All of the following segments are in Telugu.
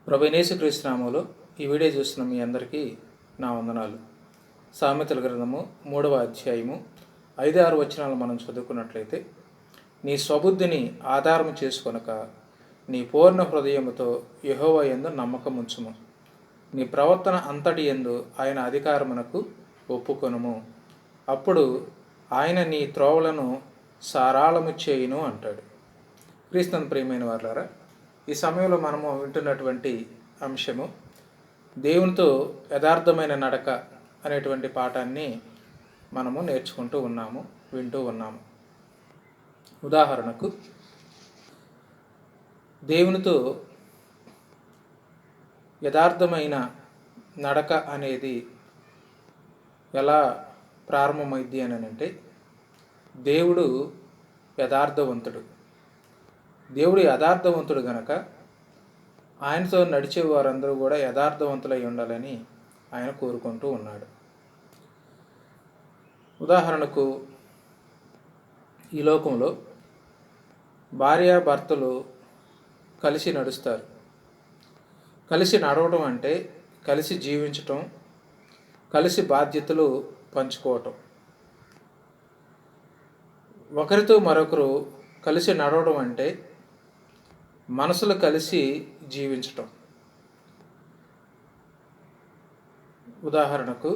ప్రభువైన యేసుక్రీస్తు నామములో ఈ వీడియో చూస్తున్న మీ అందరికీ నా వందనాలు. సామెతల గ్రంథము 3వ అధ్యాయము 5-6 వచనాలు మనం చదువుకున్నట్లయితే, నీ స్వబుద్ధిని ఆధారము చేసుకొనక నీ పూర్ణ హృదయముతో యెహోవా యందు నమ్మకముంచుము. నీ ప్రవర్తన అంతటి యందు ఆయన అధికారమునకు ఒప్పుకొనుము. అప్పుడు ఆయన నీ త్రోవలను సారాళము చేయును అంటాడు. క్రీస్తునందు ప్రియమైన వారులారా, ఈ సమయంలో మనము వింటున్నటువంటి అంశము దేవునితో యథార్థమైన నడక అనేటువంటి పాఠాన్ని మనము నేర్చుకుంటూ ఉన్నాము, వింటూ ఉన్నాము. ఉదాహరణకు, దేవునితో యథార్థమైన నడక అనేది ఎలా ప్రారంభమైంది అని అంటే, దేవుడు యథార్థవంతుడు. దేవుడు యథార్థవంతుడు గనక ఆయనతో నడిచే వారందరూ కూడా యథార్థవంతులై ఉండాలని ఆయన కోరుకుంటూ ఉన్నాడు. ఉదాహరణకు, ఈ లోకంలో భార్యాభర్తలు కలిసి నడుస్తారు. కలిసి నడవడం అంటే కలిసి జీవించటం, కలిసి బాధ్యతలు పంచుకోవటం. ఒకరితో మరొకరు కలిసి నడవడం అంటే మనసులు కలిసి జీవించటం. ఉదాహరణకు,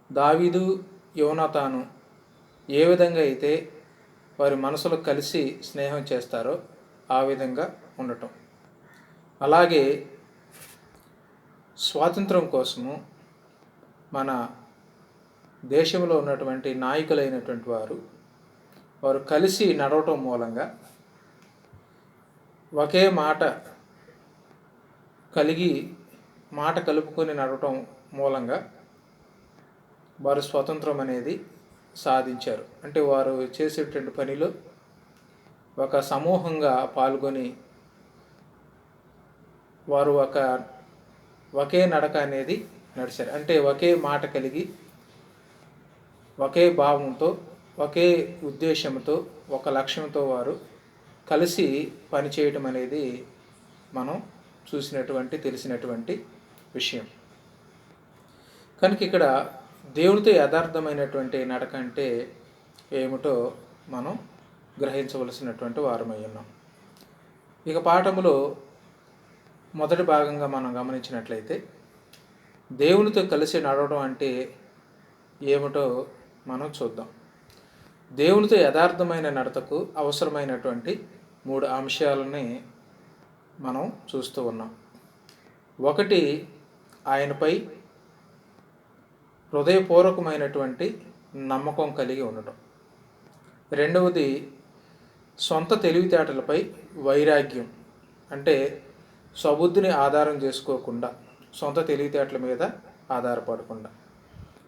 దావీదు, యోనాతాను ఏ విధంగా అయితే వారి మనసులు కలిసి స్నేహం చేస్తారో ఆ విధంగా ఉండటం. అలాగే స్వాతంత్రం కోసము మన దేశంలో ఉన్నటువంటి నాయకులైనటువంటి వారు కలిసి నడవటం మూలంగా, ఒకే మాట కలుపుకొని నడవటం మూలంగా వారు స్వతంత్రం అనేది సాధించారు. అంటే వారు చేసేటువంటి పనిలో ఒక సమూహంగా పాల్గొని వారు ఒకే నడక అనేది నడిచారు. అంటే ఒకే మాట కలిగి, ఒకే భావంతో, ఒకే ఉద్దేశంతో, ఒక లక్ష్యంతో వారు కలిసి పనిచేయటం అనేది మనం తెలిసినటువంటి విషయం. కనుక ఇక్కడ దేవునితో యథార్థమైనటువంటి నడక అంటే ఏమిటో మనం గ్రహించవలసినటువంటి వారమై ఉన్నాం. ఇక పాఠములో మొదటి భాగంగా మనం గమనించినట్లయితే, దేవునితో కలిసి నడవడం అంటే ఏమిటో మనం చూద్దాం. దేవునితో యథార్థమైన నడతకు అవసరమైనటువంటి 3 అంశాలని మనం చూస్తూ ఉన్నాం. ఒకటి, ఆయనపై హృదయపూర్వకమైనటువంటి నమ్మకం కలిగి ఉండటం. రెండవది, సొంత తెలివితేటలపై వైరాగ్యం. అంటే స్వబుద్ధిని ఆధారం చేసుకోకుండా, సొంత తెలివితేటల మీద ఆధారపడకుండా.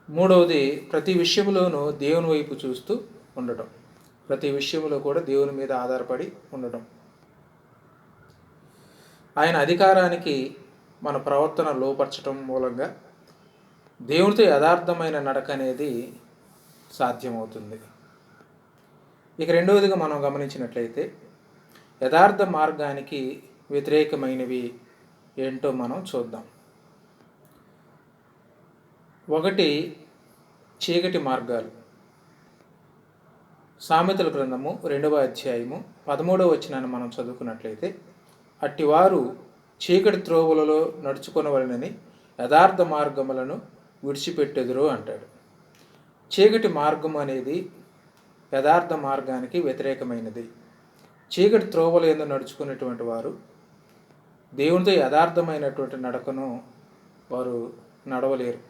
మూడవది, ప్రతి విషయంలోనూ దేవుని వైపు చూస్తూ ఉండటం. ప్రతి విషయంలో కూడా దేవుని మీద ఆధారపడి ఉండటం. ఆయన అధికారానికి మన ప్రవర్తన లోపరచడం మూలంగా దేవునితో యథార్థమైన నడక అనేది సాధ్యమవుతుంది. ఇక రెండవదిగా మనం గమనించినట్లయితే, యథార్థ మార్గానికి వ్యతిరేకమైనవి ఏంటో మనం చూద్దాం. ఒకటి, చీకటి మార్గాలు. సామెతల గ్రంథము 2వ అధ్యాయము 13వ వచనాన్ని మనం చదువుకున్నట్లయితే, అట్టివారు చీకటి త్రోవలలో నడుచుకొనవలెనని యథార్థ మార్గములను విడిచిపెట్టెదురు అంటాడు. చీకటి మార్గం అనేది యథార్థ మార్గానికి వ్యతిరేకమైనది. చీకటి త్రోవల యందు నడుచుకునేటువంటి వారు దేవునితో యథార్థమైనటువంటి నడకను వారు నడవలేరు.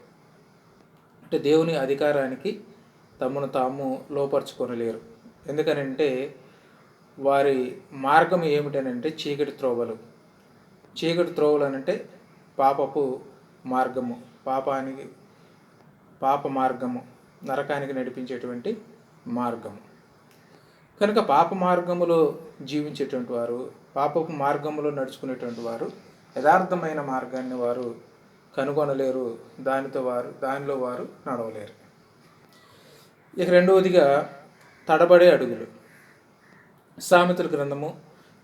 అంటే దేవుని అధికారానికి తమను తాము లోపరుచుకొనలేరు. ఎందుకనంటే వారి మార్గం ఏమిటనంటే చీకటి త్రోవలు. చీకటి త్రోవలు అనంటే పాపపు మార్గము, పాప మార్గము, నరకానికి నడిపించేటువంటి మార్గము. కనుక పాప మార్గములో జీవించేటువంటి వారు, పాపపు మార్గములో నడుచుకునేటువంటి వారు యథార్థమైన మార్గాన్ని వారు కనుగొనలేరు. దానిలో వారు నడవలేరు. ఇక రెండవదిగా, తడబడే అడుగులు. సామెతల గ్రంథము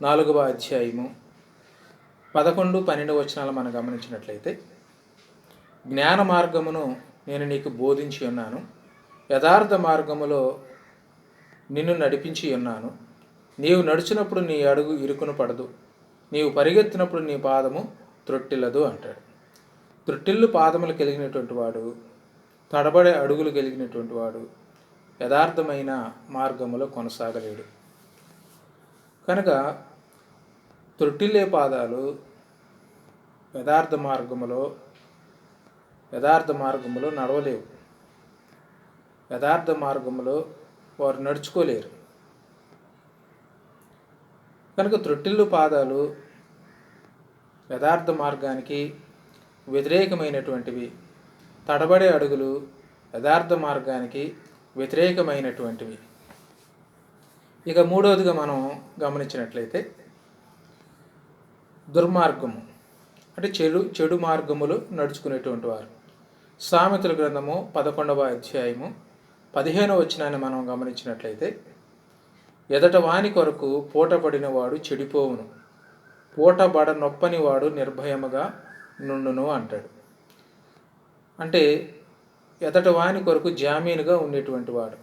4వ అధ్యాయము 11, 12 వచనాలు మనం గమనించినట్లయితే, జ్ఞాన మార్గమును నేను నీకు బోధించి ఉన్నాను, యథార్థ మార్గములో నిన్ను నడిపించి ఉన్నాను. నీవు నడిచినప్పుడు నీ అడుగు ఇరుకును పడదు, నీవు పరిగెత్తినప్పుడు నీ పాదము త్రొట్టిల్లదు అంటాడు. త్రొట్టిల్లు పాదములు కలిగినటువంటి వాడు, తడబడే అడుగులు కలిగినటువంటి వాడు యథార్థమైన మార్గములో కొనసాగలేడు. కనుక త్రొట్టిల్లే పాదాలు యథార్థ మార్గములో నడవలేవు. యథార్థ మార్గములో వారు నడుచుకోలేరు. కనుక త్రొట్టిల్లు పాదాలు యథార్థ మార్గానికి వ్యతిరేకమైనటువంటివి, తడబడే అడుగులు యథార్థ మార్గానికి వ్యతిరేకమైనటువంటివి. ఇక మూడవదిగా మనం గమనించినట్లయితే, దుర్మార్గము అంటే చెడు మార్గములు నడుచుకునేటువంటి వారు. సామెతల గ్రంథము 11వ అధ్యాయము 15వ వచనాన్ని మనం గమనించినట్లయితే, ఎదట వాని కొరకు పూటపడిన వాడు చెడిపోవును, పూటబడ నొప్పని వాడు నిర్భయముగా నుండును అంటాడు. అంటే ఎదట వాని కొరకు జామీనుగా ఉండేటువంటి వాడు,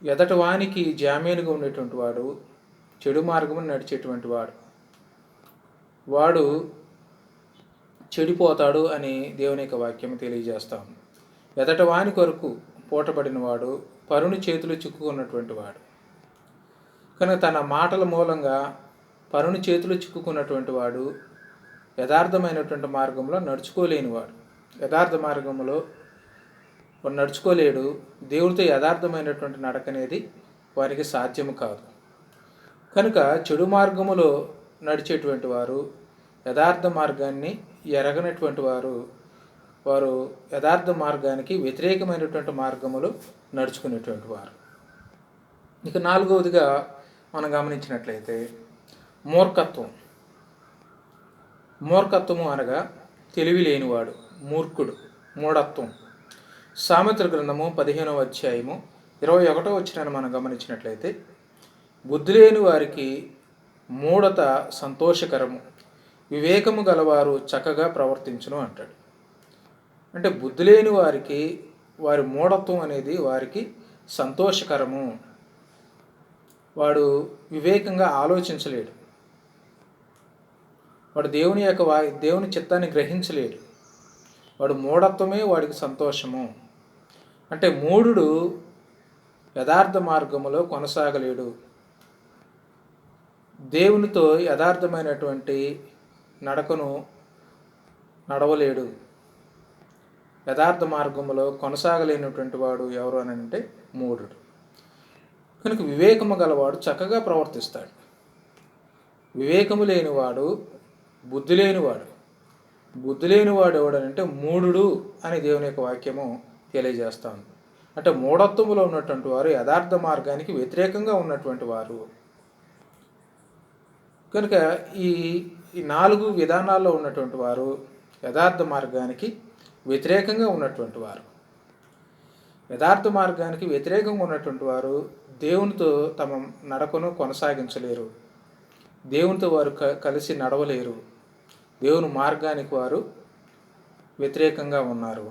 ఎదట వానికి జామీనుగా ఉండేటువంటి వాడు, చెడు మార్గమును నడిచేటువంటి వాడు చెడిపోతాడు అని దేవుని యొక్క వాక్యం తెలియజేస్తాం. ఎదట వాని కొరకు పూటపడిన వాడు పరుని చేతులు చిక్కుకున్నటువంటి వాడు. కనుక తన మాటల మూలంగా పరుని చేతులు చిక్కుకున్నటువంటి వాడు యథార్థమైనటువంటి మార్గంలో నడుచుకోలేనివాడు. యథార్థ మార్గంలో నడుచుకోలేడు. దేవుడితో యథార్థమైనటువంటి నడక అనేది వారికి సాధ్యము కాదు. కనుక చెడు మార్గములో నడిచేటువంటి వారు, యథార్థ మార్గాన్ని ఎరగనటువంటి వారు యథార్థ మార్గానికి వ్యతిరేకమైనటువంటి మార్గములు నడుచుకునేటువంటి వారు. ఇక నాలుగవదిగా మనం గమనించినట్లయితే, మూర్ఖత్వము అనగా తెలివి లేనివాడు, మూర్ఖుడు, మూఢత్వం. సామెతల గ్రంథము 15వ అధ్యాయము 21వ వచనాన్ని మనం గమనించినట్లయితే, బుద్ధి లేని వారికి మూఢత సంతోషకరము, వివేకము గలవారు చక్కగా ప్రవర్తించును అంటాడు. అంటే బుద్ధి లేని వారికి వారి మూఢత్వం అనేది వారికి సంతోషకరము. వాడు వివేకంగా ఆలోచించలేడు, వాడు దేవుని చిత్తాన్ని గ్రహించలేడు. వాడు మూఢత్వమే వాడికి సంతోషము. అంటే మూఢుడు యథార్థ మార్గములో కొనసాగలేడు, దేవునితో యథార్థమైనటువంటి నడకను నడవలేడు. యథార్థ మార్గములో కొనసాగలేనటువంటి వాడు ఎవరు అని అంటే మూఢుడు. కనుక వివేకము గలవాడు చక్కగా ప్రవర్తిస్తాడు. వివేకము లేనివాడు బుద్ధి లేనివాడు. బుద్ధి లేనివాడు ఎవడనంటే మూఢుడు అని దేవుని యొక్క వాక్యము తెలియజేస్తాను. అంటే మూఢత్వములో ఉన్నటువంటి వారు యథార్థ మార్గానికి వ్యతిరేకంగా ఉన్నటువంటి వారు. కనుక ఈ 4 విధానాల్లో ఉన్నటువంటి వారు యథార్థ మార్గానికి వ్యతిరేకంగా ఉన్నటువంటి వారు. యథార్థ మార్గానికి వ్యతిరేకంగా ఉన్నటువంటి వారు దేవునితో తమ నడకను కొనసాగించలేరు, దేవునితో వారు కలిసి నడవలేరు, దేవుని మార్గానికి వారు వ్యతిరేకంగా ఉన్నారు.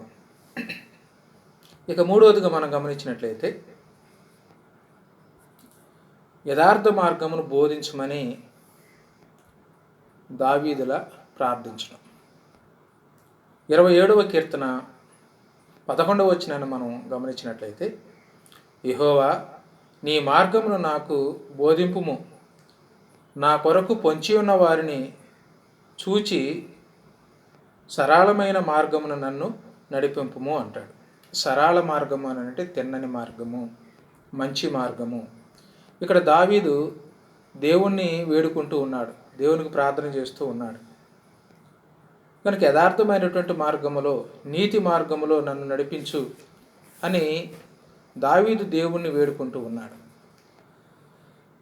ఇక మూడవదిగా మనం గమనించినట్లయితే, యథార్థ మార్గమును బోధించమని దావీదులా ప్రార్థించడం. 27వ కీర్తన 11వ వచనాన్ని మనం గమనించినట్లయితే, యెహోవా నీ మార్గమును నాకు బోధింపుము, నా కొరకు పొంచి ఉన్న వారిని చూచి సరళమైన మార్గమును నన్ను నడిపింపుము అంటాడు. సరళ మార్గము అని అంటే తిన్నని మార్గము, మంచి మార్గము. ఇక్కడ దావీదు దేవుణ్ణి వేడుకుంటూ ఉన్నాడు, దేవునికి ప్రార్థన చేస్తూ ఉన్నాడు. కనుక యథార్థమైనటువంటి మార్గములో, నీతి మార్గములో నన్ను నడిపించు అని దావీదు దేవుణ్ణి వేడుకుంటూ ఉన్నాడు.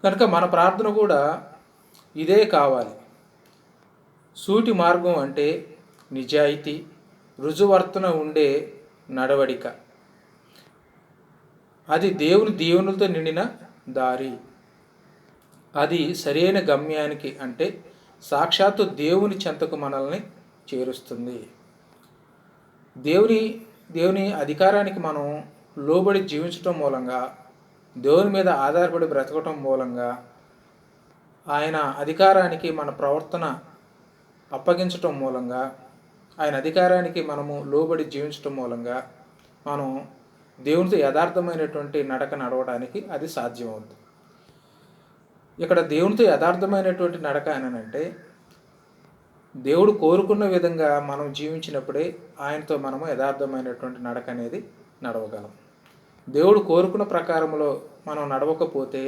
కనుక మన ప్రార్థన కూడా ఇదే కావాలి. సూటి మార్గం అంటే నిజాయితీ, రుజువర్తన ఉండే నడవడిక. అది దేవుని దీవెనలతో నిండిన దారి. అది సరైన గమ్యానికి అంటే సాక్షాత్తు దేవుని చెంతకు మనల్ని చేరుస్తుంది. దేవుని దేవుని అధికారానికి మనం లోబడి జీవించటం మూలంగా, దేవుని మీద ఆధారపడి బ్రతకటం మూలంగా, ఆయన అధికారానికి మన ప్రవర్తన అప్పగించటం మూలంగా, ఆయన అధికారానికి మనము లోబడి జీవించటం మూలంగా మనం దేవునితో యథార్థమైనటువంటి నడక నడవడానికి అది సాధ్యమవుతుంది. ఇక్కడ దేవునితో యథార్థమైనటువంటి నడక అనంటే దేవుడు కోరుకున్న విధంగా మనం జీవించినప్పుడే ఆయనతో మనము యథార్థమైనటువంటి నడక అనేది నడవగలం. దేవుడు కోరుకున్న ప్రకారంలో మనం నడవకపోతే,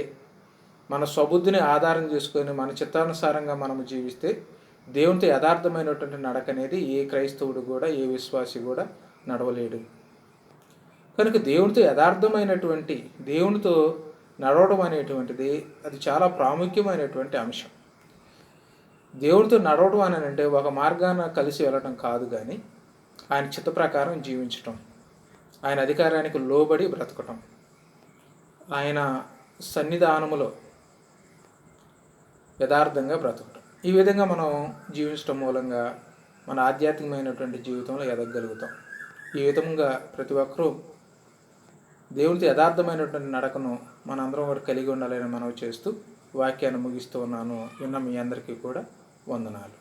మన స్వబుద్ధిని ఆధారం చేసుకొని మన చిత్తానుసారంగా మనము జీవిస్తే దేవునితో యథార్థమైనటువంటి నడక అనేది ఏ క్రైస్తవుడు కూడా, ఏ విశ్వాసి కూడా నడవలేడు. కనుక దేవునితో యథార్థమైనటువంటి దేవునితో నడవడం అనేటువంటిది అది చాలా ప్రాముఖ్యమైనటువంటి అంశం. దేవునితో నడవడం అని అంటే ఒక మార్గాన కలిసి వెళ్ళటం కాదు, కానీ ఆయన చిత్త ప్రకారం జీవించటం, ఆయన అధికారానికి లోబడి బ్రతకటం, ఆయన సన్నిధానములో యథార్థంగా బ్రతకటం. ఈ విధంగా మనం జీవించటం మూలంగా మన ఆధ్యాత్మికమైనటువంటి జీవితంలో ఎదగలుగుతాం. ఈ విధంగా ప్రతి ఒక్కరూ దేవునితో యథార్థమైనటువంటి నడకను మనందరం కూడా కలిగి ఉండాలని మనవి చేస్తూ వాక్యాన్ని ముగిస్తూ ఉన్నాను. విన్న మీ అందరికీ కూడా వందనాలు.